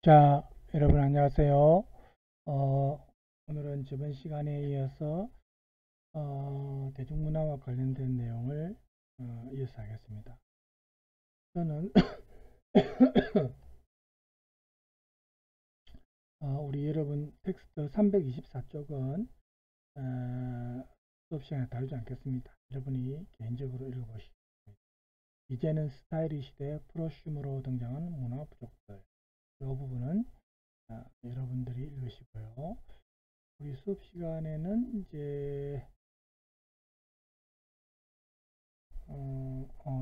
자, 여러분 안녕하세요. 오늘은 저번 시간에 이어서 대중문화와 관련된 내용을 이어서 하겠습니다. 저는 우리 여러분 텍스트 324쪽은 수업 시간에 다루지 않겠습니다. 여러분이 개인적으로 읽어보시고 이제는 스타일이 시대의 프로슈머로 등장하는 문화 부족들, 이 부분은 여러분들이 읽으시고요. 우리 수업 시간에는 이제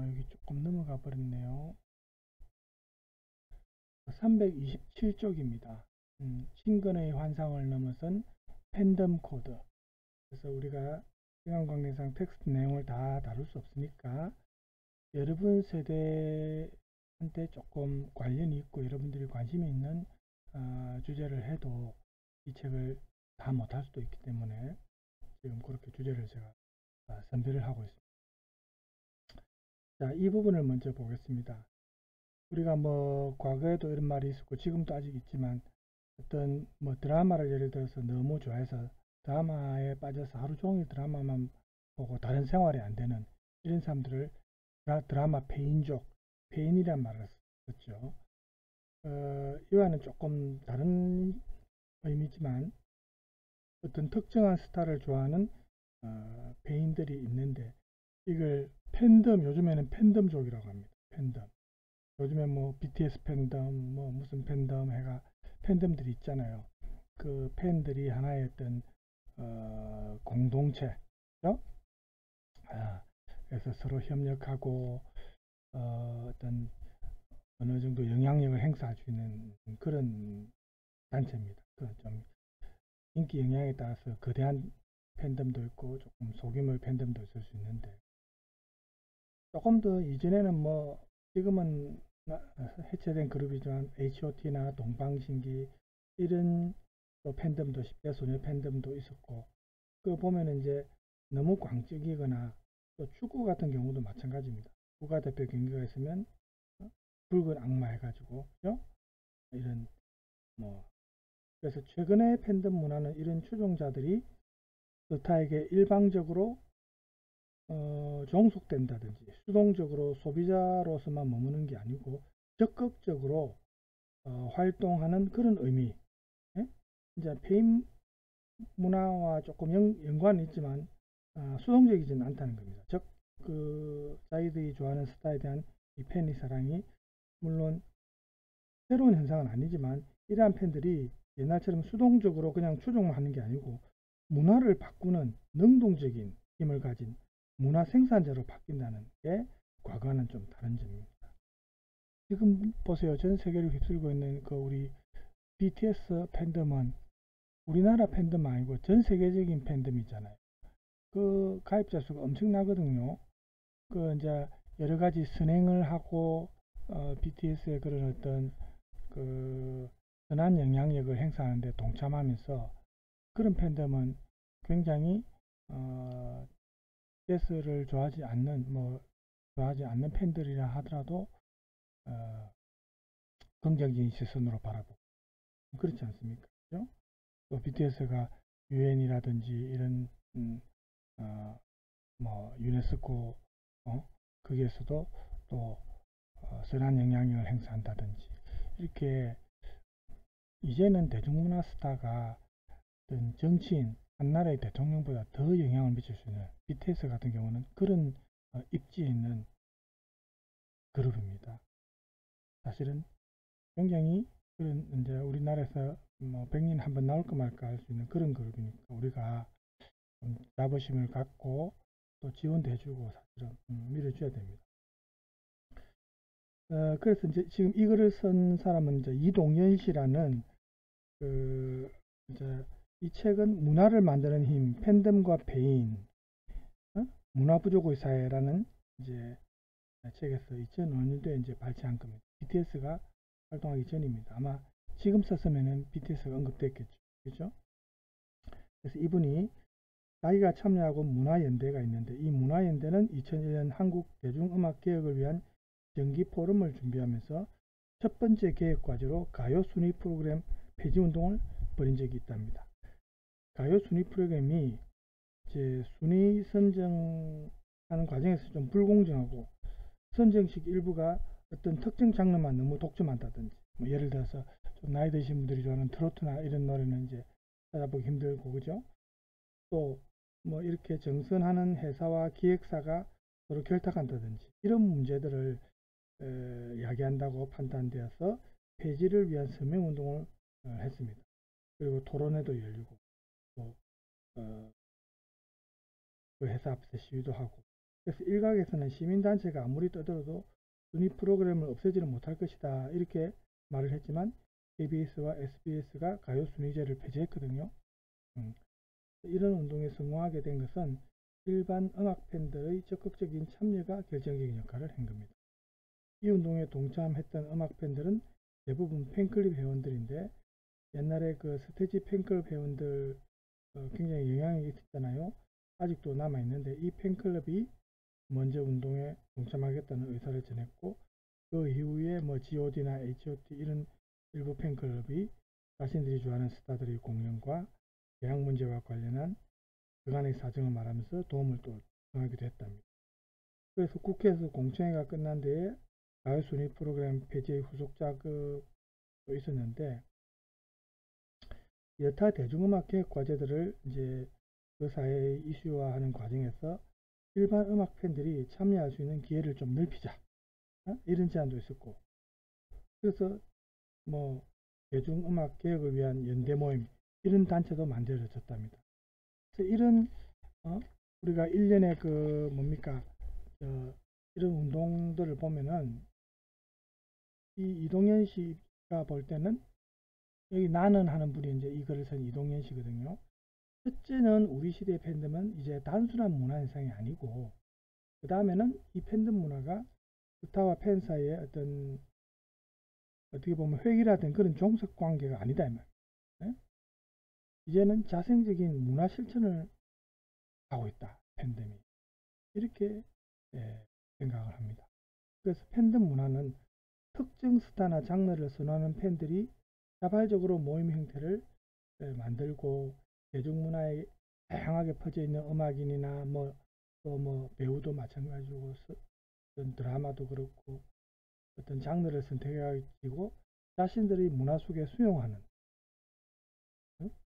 여기 조금 넘어가 버렸네요. 327쪽입니다. 친근의 환상을 넘어선 팬덤 코드. 그래서 우리가 시간 관계상 텍스트 내용을 다 다룰 수 없으니까 여러분 세대한테 조금 관련이 있고 여러분들이 관심이 있는 주제를 해도 이 책을 다 못할 수도 있기 때문에 지금 그렇게 주제를 제가 선별을 하고 있습니다. 자, 이 부분을 먼저 보겠습니다. 우리가 뭐 과거에도 이런 말이 있었고 지금도 아직 있지만 어떤 뭐 드라마를 예를 들어서 너무 좋아해서 드라마에 빠져서 하루 종일 드라마만 보고 다른 생활이 안 되는 이런 사람들을 드라마 페인족, 페인이란 말을 썼죠. 이와는 조금 다른 의미지만 어떤 특정한 스타를 좋아하는 페인들이 있는데 이걸 팬덤, 요즘에는 팬덤족이라고 합니다. 팬덤. 요즘에 뭐 BTS 팬덤, 뭐 무슨 팬덤 해가 팬덤들이 있잖아요. 그 팬들이 하나의 어떤 공동체죠. 그래서 서로 협력하고 어떤 어느 정도 영향력을 행사할 수 있는 그런 단체입니다. 그 좀 인기 영향에 따라서 거대한 팬덤도 있고 조금 소규모의 팬덤도 있을 수 있는데 조금 더 이전에는 뭐 지금은 해체된 그룹이지만 H.O.T나 동방신기 이런 또 팬덤도 10대 소녀 팬덤도 있었고 그 보면 이제 너무 광적이거나 또 축구 같은 경우도 마찬가지입니다. 국가대표 경기가 있으면 붉은 악마 해가지고 그죠? 이런 뭐 그래서 최근의 팬덤 문화는 이런 추종자들이 스타에게 일방적으로 종속된다든지 수동적으로 소비자로서만 머무는 게 아니고 적극적으로 활동하는 그런 의미. 예? 이제 페인 문화와 조금 연관이 있지만 수동적이지는 않다는 겁니다. 즉, 자기들이 좋아하는 스타에 대한 이 팬의 사랑이 물론 새로운 현상은 아니지만 이러한 팬들이 옛날처럼 수동적으로 그냥 추종만 하는 게 아니고 문화를 바꾸는 능동적인 힘을 가진 문화 생산자로 바뀐다는 게 과거와는 좀 다른 점입니다. 지금 보세요. 전 세계를 휩쓸고 있는 그 우리 BTS 팬덤은 우리나라 팬덤 아니고 전 세계적인 팬덤이잖아요. 그 가입자 수가 엄청나거든요. 그 이제 여러 가지 선행을 하고 BTS의 그런 어떤 그 선한 영향력을 행사하는데 동참하면서 그런 팬덤은 굉장히 BTS를 좋아하지 않는 팬들이라 하더라도 긍정적인 시선으로 바라보고 그렇지 않습니까? 그죠? 또 BTS가 유엔이라든지 이런 뭐 유네스코 거기에서도 또 선한 영향력을 행사한다든지 이렇게 이제는 대중문화 스타가 어떤 정치인 한 나라의 대통령보다 더 영향을 미칠 수 있는 BTS 같은 경우는 그런 입지에 있는 그룹입니다. 사실은 굉장히 그런 이제 우리나라에서 뭐 100년 한번 나올까 말까 할 수 있는 그런 그룹이니까 우리가 좀 자부심을 갖고 또 지원도 해주고 사실은 밀어줘야 됩니다. 그래서 이제 지금 이 글을 쓴 사람은 이제 이동연 씨라는 이제 이 책은 문화를 만드는 힘, 팬덤과 페인, 문화 부족의 사회라는 이제 책에서 2005년도에 이제 발췌한 겁니다. BTS가 활동하기 전입니다. 아마 지금 썼으면은 BTS가 언급됐겠죠. 그죠? 그래서 이분이 자기가 참여하고 문화연대가 있는데 이 문화연대는 2001년 한국 대중음악 개혁을 위한 정기 포럼을 준비하면서 첫 번째 계획 과제로 가요 순위 프로그램 폐지 운동을 벌인 적이 있답니다. 가요 순위 프로그램이 이제 순위 선정하는 과정에서 좀 불공정하고 선정식 일부가 어떤 특정 장르만 너무 독점한다든지, 뭐 예를 들어서 좀 나이 드신 분들이 좋아하는 트로트나 이런 노래는 이제 찾아보기 힘들고, 그죠? 또 뭐 이렇게 정선하는 회사와 기획사가 서로 결탁한다든지 이런 문제들을 야기한다고 판단되어서 폐지를 위한 서명운동을 했습니다. 그리고 토론회도 열리고 또 그 회사 앞에서 시위도 하고, 그래서 일각에서는 시민단체가 아무리 떠들어도 순위 프로그램을 없애지는 못할 것이다 이렇게 말을 했지만 KBS와 SBS가 가요 순위제를 폐지했거든요. 이런 운동에 성공하게 된 것은 일반 음악 팬들의 적극적인 참여가 결정적인 역할을 한 겁니다. 이 운동에 동참했던 음악 팬들은 대부분 팬클럽 회원들인데, 옛날에 그 스테지 팬클럽 회원들 굉장히 영향력이 있었잖아요. 아직도 남아있는데 이 팬클럽이 먼저 운동에 동참하겠다는 의사를 전했고, 그 이후에 뭐 god나 H.O.T 이런 일부 팬클럽이 자신들이 좋아하는 스타들의 공연과 계약 문제와 관련한 그간의 사정을 말하면서 도움을 또 청하기도 했답니다. 그래서 국회에서 공청회가 끝난 뒤에 가요 순위 프로그램 폐지의 후속 작업도 있었는데, 여타 대중음악 계획 과제들을 이제 그 사회에 이슈화하는 과정에서 일반 음악 팬들이 참여할 수 있는 기회를 좀 넓히자, 이런 제안도 있었고, 그래서 뭐 대중음악 개혁을 위한 연대 모임 이런 단체도 만들어졌답니다. 그래서 이런 우리가 일련의 그 뭡니까 이런 운동들을 보면은 이 이동현 씨가 볼 때는, 여기 나는 하는 분이 이제 이 글을 쓴 이동현 씨거든요. 첫째는 우리 시대의 팬덤은 이제 단순한 문화 현상이 아니고, 그 다음에는 이 팬덤 문화가 스타와 팬 사이에 어떻게 보면 회의라든 그런 종속 관계가 아니다 이 말이에요. 네? 이제는 자생적인 문화 실천을 하고 있다 팬덤이, 이렇게 생각을 합니다. 그래서 팬덤 문화는 특정 스타나 장르를 선호하는 팬들이 자발적으로 모임 형태를 만들고, 대중문화에 다양하게 퍼져 있는 음악인이나 또 배우도 마찬가지고, 어떤 드라마도 그렇고 어떤 장르를 선택해가지고 자신들의 문화 속에 수용하는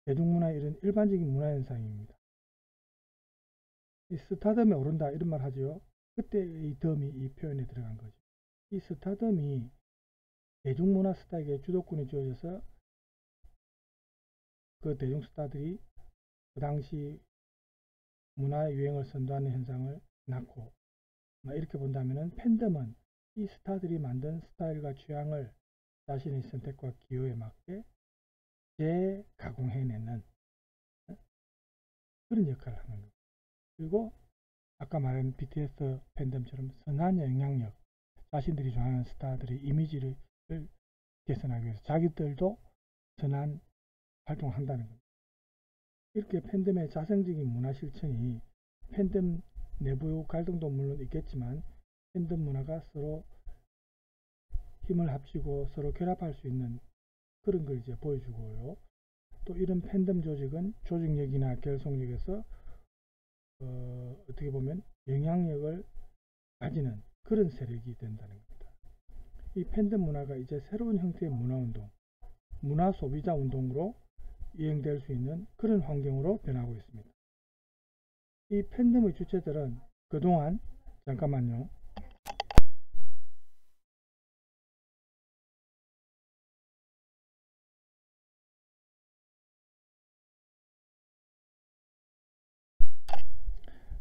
대중문화 이런 일반적인 문화 현상입니다. 이 스타덤에 오른다 이런 말 하죠. 그때 이 덤이 이 표현에 들어간 거죠. 이 스타덤이 대중문화 스타에게 주도권이 주어져서 그 대중 스타들이 그 당시 문화 유행을 선도하는 현상을 낳고, 이렇게 본다면 팬덤은 이 스타들이 만든 스타일과 취향을 자신의 선택과 기호에 맞게 재가공해내는 그런 역할을 하는 겁니다. 그리고 아까 말한 BTS 팬덤처럼 선한 영향력, 자신들이 좋아하는 스타들의 이미지를 개선하기 위해서 자기들도 선한 활동을 한다는 겁니다. 이렇게 팬덤의 자생적인 문화 실천이 팬덤 내부 갈등도 물론 있겠지만 팬덤 문화가 서로 힘을 합치고 서로 결합할 수 있는 그런 걸 이제 보여주고요. 또 이런 팬덤 조직은 조직력이나 결속력에서 어떻게 보면 영향력을 가지는 그런 세력이 된다는 겁니다. 이 팬덤 문화가 이제 새로운 형태의 문화운동, 문화 소비자 운동으로 이행될 수 있는 그런 환경으로 변하고 있습니다. 이 팬덤의 주체들은 그동안, 잠깐만요.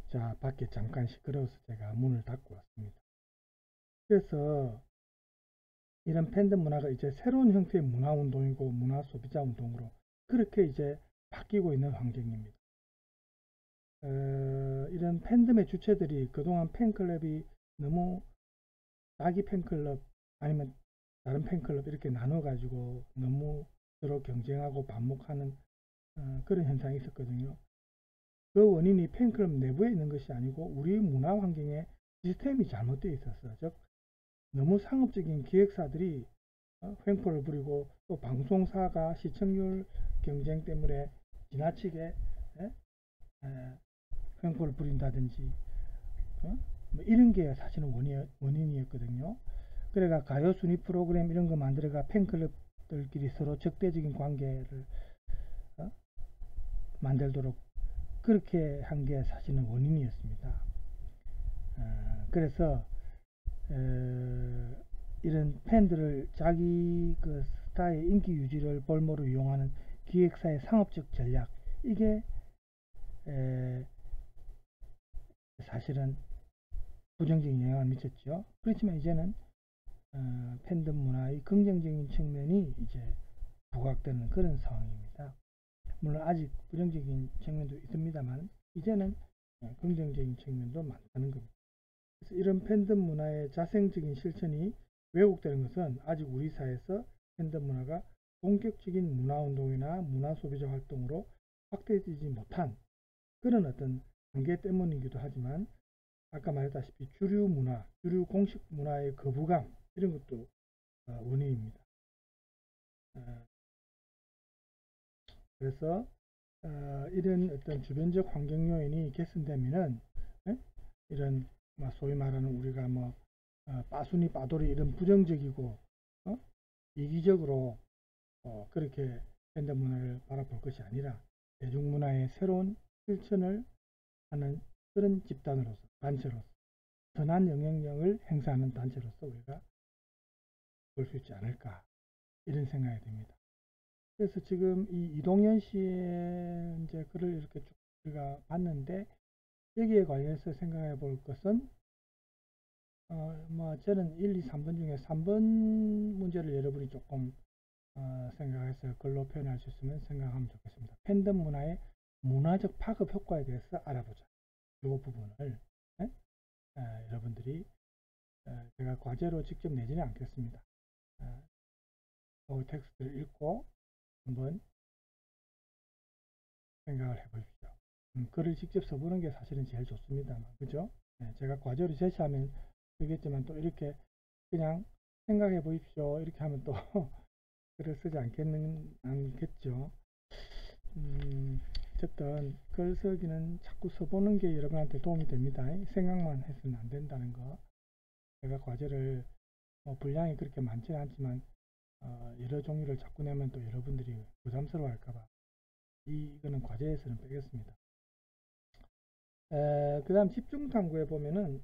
자, 밖에 잠깐 시끄러워서 제가 문을 닫고 왔습니다. 그래서 이런 팬덤 문화가 이제 새로운 형태의 문화 운동이고 문화 소비자 운동으로 그렇게 이제 바뀌고 있는 환경입니다. 이런 팬덤의 주체들이 그동안 팬클럽이 너무 자기 팬클럽 아니면 다른 팬클럽 이렇게 나눠 가지고 너무 서로 경쟁하고 반목하는 그런 현상이 있었거든요. 그 원인이 팬클럽 내부에 있는 것이 아니고 우리 문화 환경에 시스템이 잘못되어 있었어요. 즉 너무 상업적인 기획사들이 횡포를 부리고 또 방송사가 시청률 경쟁 때문에 지나치게 횡포를 부린다든지 뭐 이런 게 사실은 원인이었거든요. 그래가 가요 순위 프로그램 이런 거 만들어가 팬클럽들끼리 서로 적대적인 관계를 만들도록 그렇게 한 게 사실은 원인이었습니다. 그래서 이런 팬들을 자기 그 스타의 인기 유지를 볼모로 이용하는 기획사의 상업적 전략, 이게 사실은 부정적인 영향을 미쳤죠. 그렇지만 이제는 팬덤 문화의 긍정적인 측면이 이제 부각되는 그런 상황입니다. 물론 아직 부정적인 측면도 있습니다만 이제는 긍정적인 측면도 많다는 겁니다. 그래서 이런 팬덤 문화의 자생적인 실천이 왜곡되는 것은 아직 우리 사회에서 팬덤 문화가 본격적인 문화운동이나 문화소비자 활동으로 확대되지 못한 그런 어떤 한계 때문이기도 하지만 아까 말했다시피 주류 문화, 주류 공식 문화의 거부감 이런 것도 원인입니다. 그래서 이런 어떤 주변적 환경 요인이 개선되면은 이런 소위 말하는 우리가 빠순이 빠돌이 이런 부정적이고 이기적으로 그렇게 팬덤 문화를 바라볼 것이 아니라 대중문화의 새로운 실천을 하는 그런 집단으로서 단체로서 선한 영향력을 행사하는 단체로서 우리가 볼 수 있지 않을까 이런 생각이 듭니다. 그래서 지금 이 이동현 씨의 이제 글을 이렇게 쭉 우리가 봤는데 여기에 관련해서 생각해 볼 것은 저는 1, 2, 3번 중에 3번 문제를 여러분이 조금 생각해서 글로 표현할 수 있으면 생각하면 좋겠습니다. 팬덤 문화의 문화적 파급 효과에 대해서 알아보자. 이 부분을 여러분들이 제가 과제로 직접 내지는 않겠습니다. 텍스트를 읽고 한번 생각을 해보십시오. 글을 직접 써보는 게 사실은 제일 좋습니다. 그죠? 제가 과제로 제시하면 되겠지만 또 이렇게 그냥 생각해 보십시오. 이렇게 하면 또 글을 쓰지 않겠죠. 어쨌든 글 쓰기는 자꾸 써보는 게 여러분한테 도움이 됩니다. 생각만 해서는 안 된다는 거. 제가 과제를 분량이 그렇게 많지는 않지만 여러 종류를 자꾸 내면 또 여러분들이 부담스러워 할까봐 이거는 과제에서는 빼겠습니다. 그 다음 집중탐구에 보면은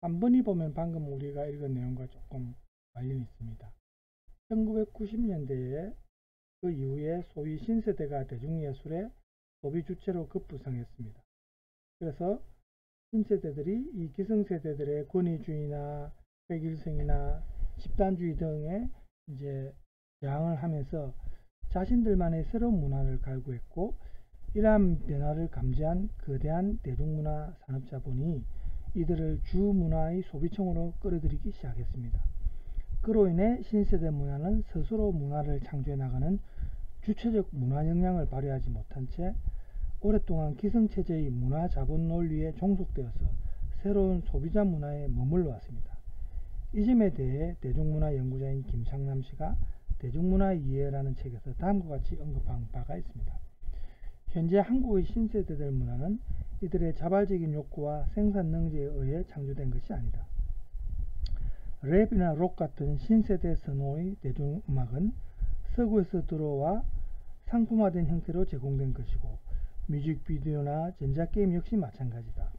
3번이 보면 방금 우리가 읽은 내용과 조금 관련이 있습니다. 1990년대에 그 이후에 소위 신세대가 대중예술의 소비 주체로 급부상했습니다. 그래서 신세대들이 이 기성세대들의 권위주의나 획일성이나 집단주의 등에 이제 저항을 하면서 자신들만의 새로운 문화를 갈구했고 이러한 변화를 감지한 거대한 대중문화 산업자본이 이들을 주문화의 소비층으로 끌어들이기 시작했습니다. 그로 인해 신세대 문화는 스스로 문화를 창조해 나가는 주체적 문화 역량을 발휘하지 못한 채 오랫동안 기성체제의 문화 자본 논리에 종속되어서 새로운 소비자 문화에 머물러 왔습니다. 이 점에 대해 대중문화 연구자인 김창남 씨가 대중문화 이해라는 책에서 다음과 같이 언급한 바가 있습니다. 현재 한국의 신세대들 문화는 이들의 자발적인 욕구와 생산 능지에 의해 창조된 것이 아니다. 랩이나 록 같은 신세대 선호의 대중음악은 서구에서 들어와 상품화된 형태로 제공된 것이고 뮤직비디오나 전자게임 역시 마찬가지다.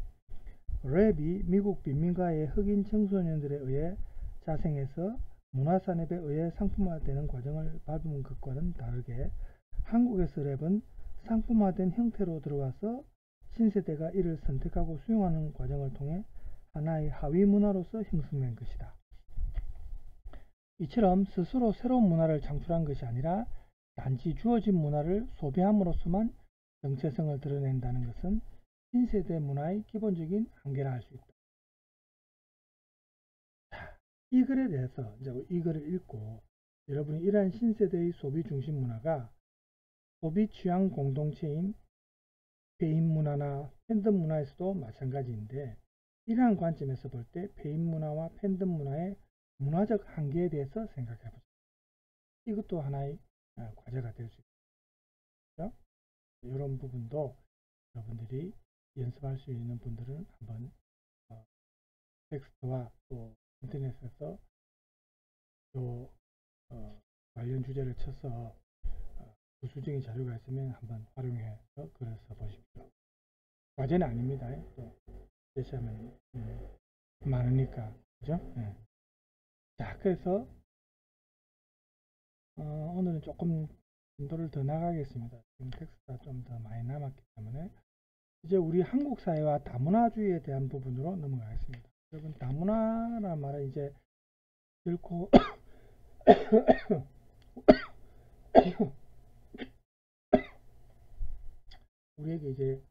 랩이 미국 빈민가의 흑인 청소년들에 의해 자생해서 문화산업에 의해 상품화되는 과정을 밟은 것과는 다르게 한국에서 랩은 상품화된 형태로 들어와서 신세대가 이를 선택하고 수용하는 과정을 통해 하나의 하위 문화로서 형성된 것이다. 이처럼 스스로 새로운 문화를 창출한 것이 아니라 단지 주어진 문화를 소비함으로써만 정체성을 드러낸다는 것은 신세대 문화의 기본적인 한계라 할 수 있다. 자, 이 글에 대해서 이제 이 글을 읽고 여러분이 이러한 신세대의 소비 중심 문화가 소비 취향 공동체인 페인 문화나 팬덤 문화에서도 마찬가지인데 이러한 관점에서 볼 때 페인 문화와 팬덤 문화의 문화적 한계에 대해서 생각해 보죠. 이것도 하나의 과제가 될 수 있죠. 이런 부분도 여러분들이 연습할 수 있는 분들은 한번 텍스트와 또 인터넷에서 또 관련 주제를 쳐서 부수적인 자료가 있으면 한번 활용해서 글을 써보십시오. 과제는 아닙니다. 또 제시하면 많으니까, 그죠? 자, 그래서 오늘은 조금 진도를 더 나가겠습니다. 지금 텍스트가 좀 더 많이 남았기 때문에 이제 우리 한국 사회와 다문화주의에 대한 부분으로 넘어가겠습니다. 여러분, 다문화란 말은 이제 결코 우리에게 이제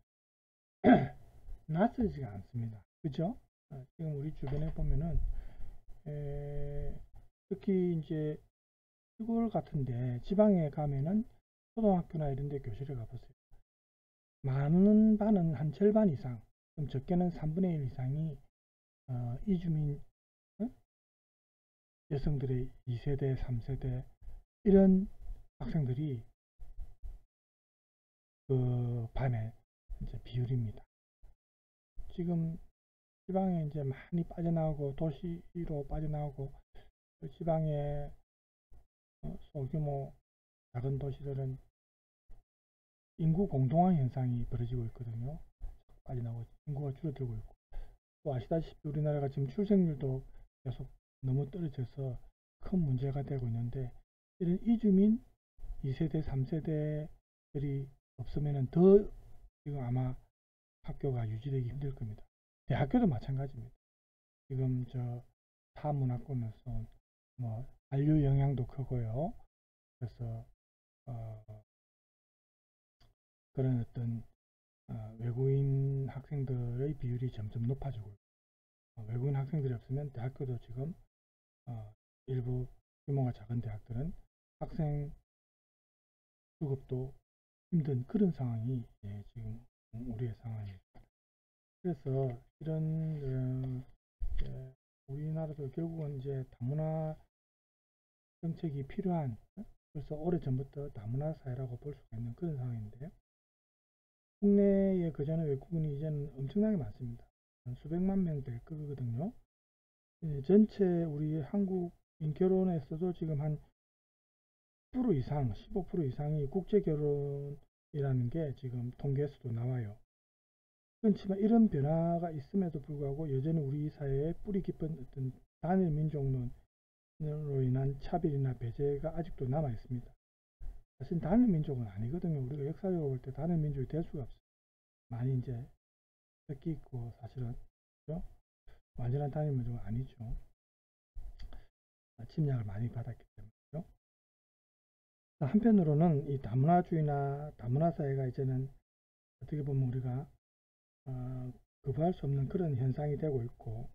낯설지가 않습니다. 그죠? 지금 우리 주변에 보면은 특히 이제 시골 같은데 지방에 가면은 초등학교나 이런 데 교실에 가보세요. 많은 반은 한 절반 이상, 좀 적게는 3분의 1 이상이 이주민 여성들의 2세대, 3세대 이런 학생들이 그 반의 이제 비율입니다. 지금 지방에 이제 많이 빠져나오고 도시로 빠져나오고 그 지방의 소규모 작은 도시들은 인구 공동화 현상이 벌어지고 있거든요. 빠져나오고 인구가 줄어들고 있고, 또 아시다시피 우리나라가 지금 출생률도 계속 너무 떨어져서 큰 문제가 되고 있는데, 이런 이주민 2세대, 3세대들이 없으면 더 지금 아마 학교가 유지되기 힘들 겁니다. 대학교도 마찬가지입니다. 지금 저 타문화권에서 뭐 한류 영향도 크고요. 그래서 그런 어떤 외국인 학생들의 비율이 점점 높아지고 있고, 외국인 학생들이 없으면 대학교도 지금 일부 규모가 작은 대학들은 학생 수급도 힘든 그런 상황이 지금 우리의 상황입니다. 그래서 이런 우리나라도 결국은 이제 다문화 정책이 필요한, 벌써 오래전부터 다문화 사회라고 볼 수가 있는 그런 상황인데요. 국내에 그전에 외국인이 이제는 엄청나게 많습니다. 수백만 명 될 거거든요. 전체 우리 한국인 결혼에서도 지금 한 10% 이상, 15% 이상이 국제 결혼이라는 게 지금 통계에서도 나와요. 그렇지만 이런 변화가 있음에도 불구하고 여전히 우리 사회에 뿌리 깊은 어떤 단일 민족론으로 인한 차별이나 배제가 아직도 남아 있습니다. 사실 단일 민족은 아니거든요. 우리가 역사적으로 볼 때 단일 민족이 될 수가 없어요. 많이 이제 섞여 있고, 사실은 그렇죠? 완전한 단일 민족은 아니죠. 침략을 많이 받았기 때문이죠. 한편으로는 이 다문화주의나 다문화 사회가 이제는 어떻게 보면 우리가 거부할 수 없는 그런 현상이 되고 있고,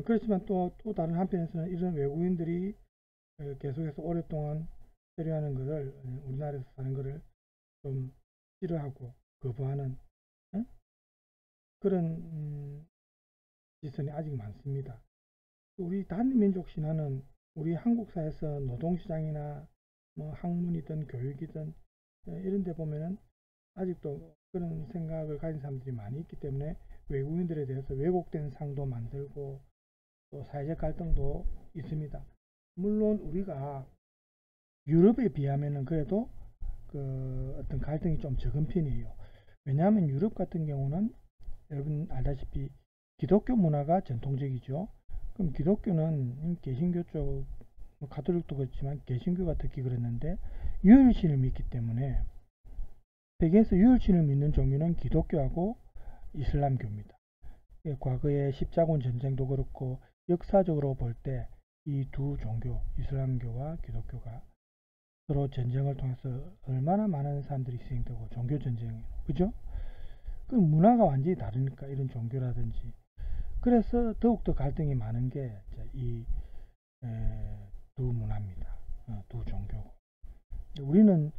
그렇지만 또 다른 한편에서는 이런 외국인들이 계속해서 오랫동안 체류하는 것을, 우리나라에서 사는 것을 좀 싫어하고 거부하는 그런 지선이 아직 많습니다. 우리 단민족 신화는 우리 한국 사회에서 노동시장이나 뭐 학문이든 교육이든 이런 데 보면은 아직도 그런 생각을 가진 사람들이 많이 있기 때문에 외국인들에 대해서 왜곡된 상도 만들고 또 사회적 갈등도 있습니다. 물론 우리가 유럽에 비하면은 그래도 그 어떤 갈등이 좀 적은 편이에요. 왜냐하면 유럽 같은 경우는 여러분 알다시피 기독교 문화가 전통적이죠. 그럼 기독교는 개신교 쪽, 가톨릭도 그렇지만 개신교가 특히 그랬는데 유일신을 믿기 때문에 세계에서 유일신을 믿는 종교는 기독교하고 이슬람교입니다. 과거의 십자군 전쟁도 그렇고 역사적으로 볼 때 이 두 종교, 이슬람교와 기독교가 서로 전쟁을 통해서 얼마나 많은 사람들이 희생되고 종교 전쟁, 그죠? 그 문화가 완전히 다르니까 이런 종교라든지. 그래서 더욱더 갈등이 많은 게 이 두 문화입니다. 두 종교고. 우리는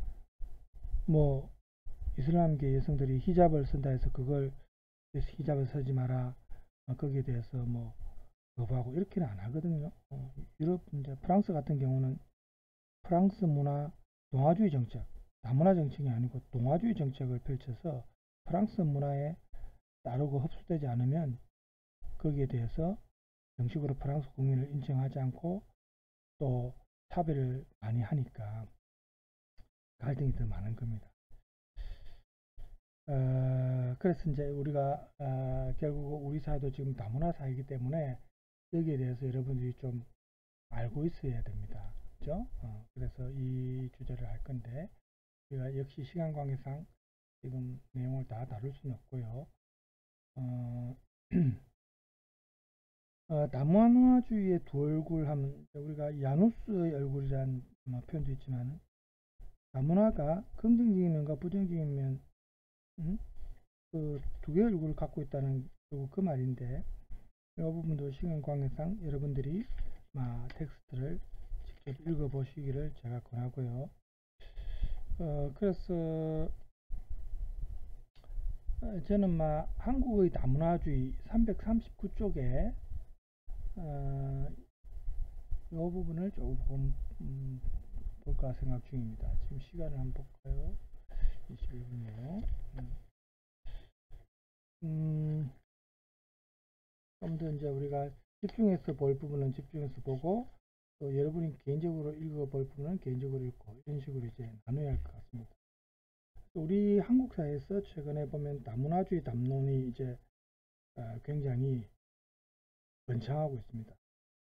뭐 이슬람계 여성들이 히잡을 쓴다 해서 그걸 히잡을 쓰지 마라, 거기에 대해서 뭐 거부하고 이렇게는 안 하거든요. 유럽 이제 프랑스 같은 경우는 프랑스 문화 동아주의 정책, 다문화 정책이 아니고 동아주의 정책을 펼쳐서 프랑스 문화에 따르고 흡수되지 않으면 거기에 대해서 정식으로 프랑스 국민을 인정하지 않고 또 차별을 많이 하니까 갈등이 더 많은 겁니다. 그래서 이제 우리가 결국 우리 사회도 지금 다문화 사회이기 때문에 여기에 대해서 여러분들이 좀 알고 있어야 됩니다. 그죠? 그래서 이 주제를 할 건데 우리가 역시 시간 관계상 지금 내용을 다 다룰 수는 없고요. 다문화주의의 두 얼굴 하면 우리가 야누스의 얼굴이라는 표현도 있지만 다문화가 긍정적인 면과 부정적인 면 그 두 개의 얼굴을 갖고 있다는 그 말인데 이 부분도 시간 관계상 여러분들이 텍스트를 직접 읽어 보시기를 제가 권하고요. 그래서 저는 한국의 다문화주의 339쪽에 이 부분을 조금 볼까 생각 중입니다. 지금 시간을 한번 볼까요? 21분이요. 좀 더 이제 우리가 집중해서 볼 부분은 집중해서 보고 또 여러분이 개인적으로 읽어볼 부분은 개인적으로 읽고 이런 식으로 이제 나눠야 할 것 같습니다. 우리 한국 사회에서 최근에 보면 다문화주의 담론이 이제 굉장히 번창하고 있습니다.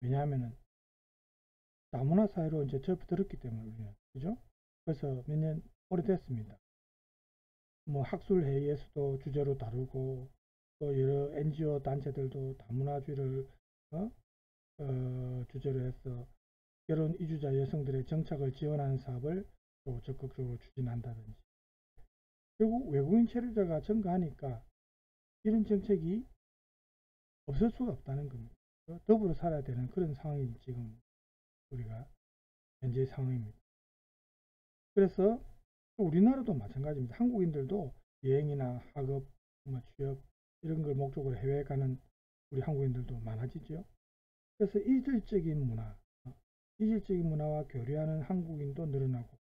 왜냐하면은 다문화 사회로 이제 접어들었기 때문에 우리는 그죠? 그래서 몇 년 오래됐습니다. 뭐 학술회의에서도 주제로 다루고 또 여러 NGO 단체들도 다문화주의를 주제로 해서 결혼 이주자 여성들의 정착을 지원하는 사업을 또 적극적으로 추진한다든지 결국 외국인 체류자가 증가하니까 이런 정책이 없을 수가 없다는 겁니다. 더불어 살아야 되는 그런 상황이 지금 우리가 현재 상황입니다. 그래서 우리나라도 마찬가지입니다. 한국인들도 여행이나 학업, 취업 이런 걸 목적으로 해외에 가는 우리 한국인들도 많아지죠. 그래서 이질적인 문화와 교류하는 한국인도 늘어나고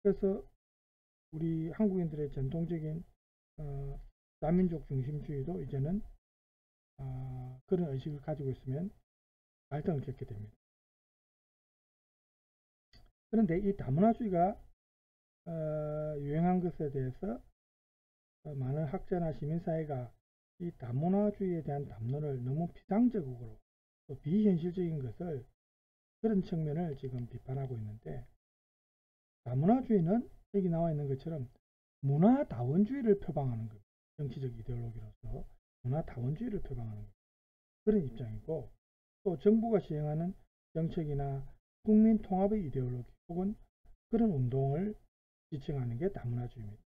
그래서 우리 한국인들의 전통적인 다민족 중심주의도 이제는 그런 의식을 가지고 있으면 갈등을 겪게 됩니다. 그런데 이 다문화주의가 유행한 것에 대해서 많은 학자나 시민사회가 이 다문화주의에 대한 담론을 너무 피상적으로 또 비현실적인 것을 그런 측면을 지금 비판하고 있는데 다문화주의는 여기 나와 있는 것처럼 문화다원주의를 표방하는 것, 정치적 이데올로기로서 문화다원주의를 표방하는 것, 그런 입장이고 또 정부가 시행하는 정책이나 국민 통합의 이데올로기 혹은 그런 운동을 지칭하는 게 다문화주의입니다.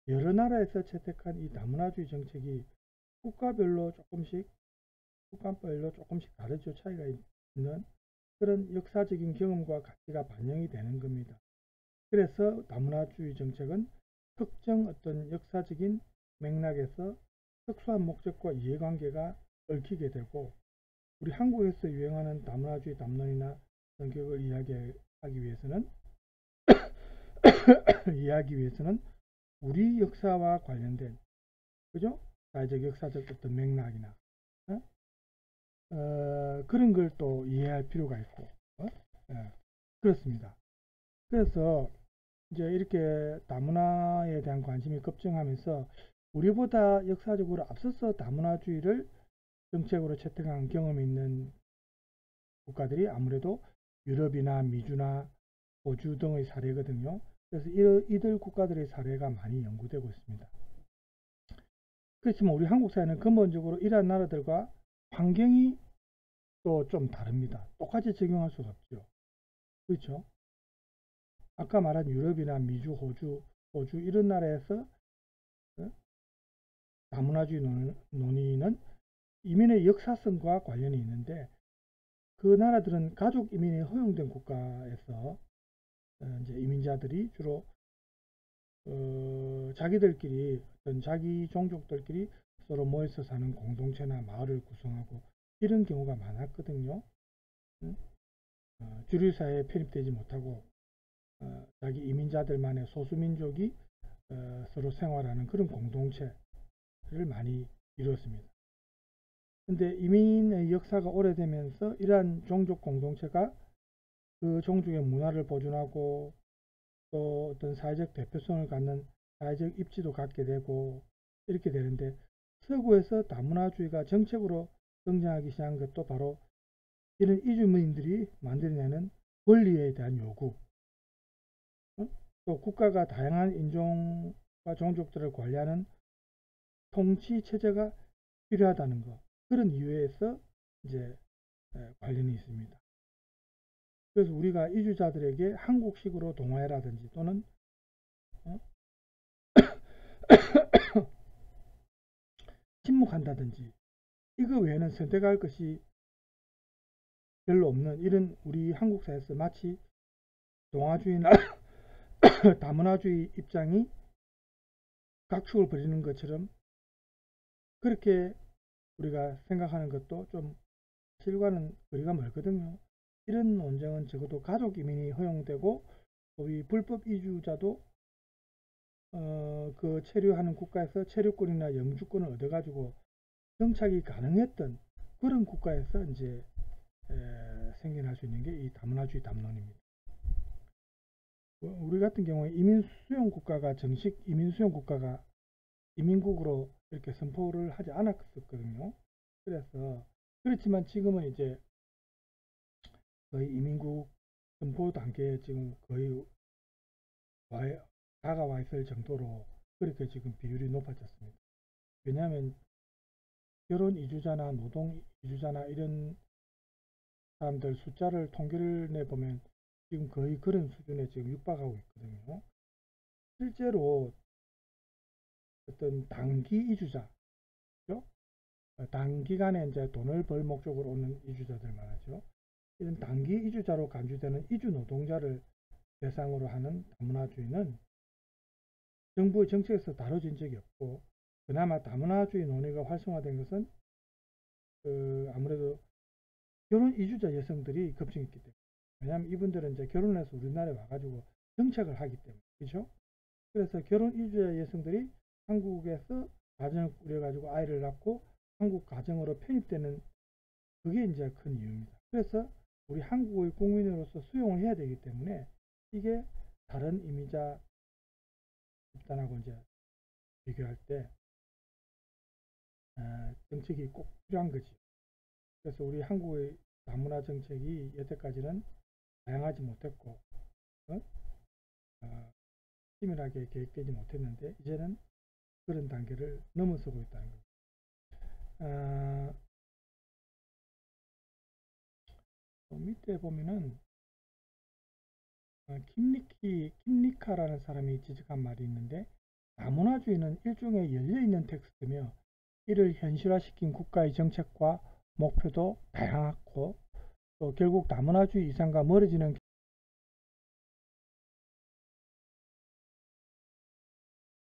여러 나라에서 채택한 이 다문화주의 정책이 국가별로 조금씩 다르죠. 차이가 있는 그런 역사적인 경험과 가치가 반영이 되는 겁니다. 그래서 다문화주의 정책은 특정 어떤 역사적인 맥락에서 특수한 목적과 이해관계가 얽히게 되고 우리 한국에서 유행하는 다문화주의 담론이나 성격을 이야기하기 위해서는 우리 역사와 관련된 그죠? 사회적 역사적 어떤 맥락이나 그런 걸 또 이해할 필요가 있고 그렇습니다. 그래서 이제 이렇게 다문화에 대한 관심이 급증하면서 우리보다 역사적으로 앞서서 다문화주의를 정책으로 채택한 경험이 있는 국가들이 아무래도 유럽이나 미주나 호주 등의 사례거든요. 그래서 이들 국가들의 사례가 많이 연구되고 있습니다. 그렇지만 우리 한국 사회는 근본적으로 이러한 나라들과 환경이 또 좀 다릅니다. 똑같이 적용할 수가 없죠. 그렇죠? 아까 말한 유럽이나 미주, 호주 이런 나라에서 다문화주의 논의는 이민의 역사성과 관련이 있는데 그 나라들은 가족 이민이 허용된 국가에서 이제 이민자들이 주로 자기들끼리 어떤 자기 종족들끼리 서로 모여서 사는 공동체나 마을을 구성하고 이런 경우가 많았거든요. 주류사회에 편입되지 못하고 자기 이민자들만의 소수민족이 서로 생활하는 그런 공동체를 많이 이루었습니다. 근데 이민의 역사가 오래되면서 이러한 종족 공동체가 그 종족의 문화를 보존하고 또 어떤 사회적 대표성을 갖는 사회적 입지도 갖게 되고 이렇게 되는데, 서구에서 다문화주의가 정책으로 등장하기 시작한 것도 바로 이런 이주민들이 만들어내는 권리에 대한 요구, 또 국가가 다양한 인종과 종족들을 관리하는 통치 체제가 필요하다는 것, 그런 이유에서 이제 관련이 있습니다. 그래서 우리가 이주자들에게 한국식으로 동화해라든지 또는 침묵한다든지 이거 외에는 선택할 것이 별로 없는 이런 우리 한국 사회에서 마치 동화주의나 다문화주의 입장이 각축을 벌이는 것처럼 그렇게 우리가 생각하는 것도 좀 실과는 거리가 멀거든요. 이런 논쟁은 적어도 가족 이민이 허용되고 소위 불법 이주자도 그 체류하는 국가에서 체류권이나 영주권을 얻어가지고 정착이 가능했던 그런 국가에서 이제 생겨날 수 있는 게 이 다문화주의 담론입니다. 우리 같은 경우에 이민 수용 국가가 정식 이민 수용 국가가 이민국으로 이렇게 선포를 하지 않았었거든요. 그래서 그렇지만 지금은 이제 거의 이민국 선포 단계에 지금 거의 다가와 있을 정도로 그렇게 지금 비율이 높아졌습니다. 왜냐하면 결혼 이주자나 노동 이주자나 이런 사람들 숫자를 통계를 내보면 지금 거의 그런 수준에 지금 육박하고 있거든요. 실제로 어떤 단기 이주자, 단기간에 이제 돈을 벌 목적으로 오는 이주자들 말하죠. 이런 단기 이주자로 간주되는 이주 노동자를 대상으로 하는 다문화주의는 정부의 정책에서 다뤄진 적이 없고, 그나마 다문화주의 논의가 활성화된 것은 아무래도 결혼 이주자 여성들이 급증했기 때문에, 왜냐하면 이분들은 이제 결혼을 해서 우리나라에 와가지고 정착을 하기 때문에, 그렇죠? 그래서 결혼 이주자 여성들이 한국에서 가정을 꾸려가지고 아이를 낳고 한국 가정으로 편입되는 그게 이제 큰 이유입니다. 그래서 우리 한국의 국민으로서 수용을 해야 되기 때문에 이게 다른 이민자 집단하고 이제 비교할 때 정책이 꼭 필요한 거지. 그래서 우리 한국의 다문화 정책이 여태까지는 다양하지 못했고 치밀하게 계획되지 못했는데 이제는 그런 단계를 넘어서고 있다는 겁니다. 밑에 보면은 킴리카라는 사람이 지적한 말이 있는데, 다문화주의는 일종의 열려있는 텍스트며 이를 현실화시킨 국가의 정책과 목표도 다양하고 또 결국 다문화주의 이상과 멀어지는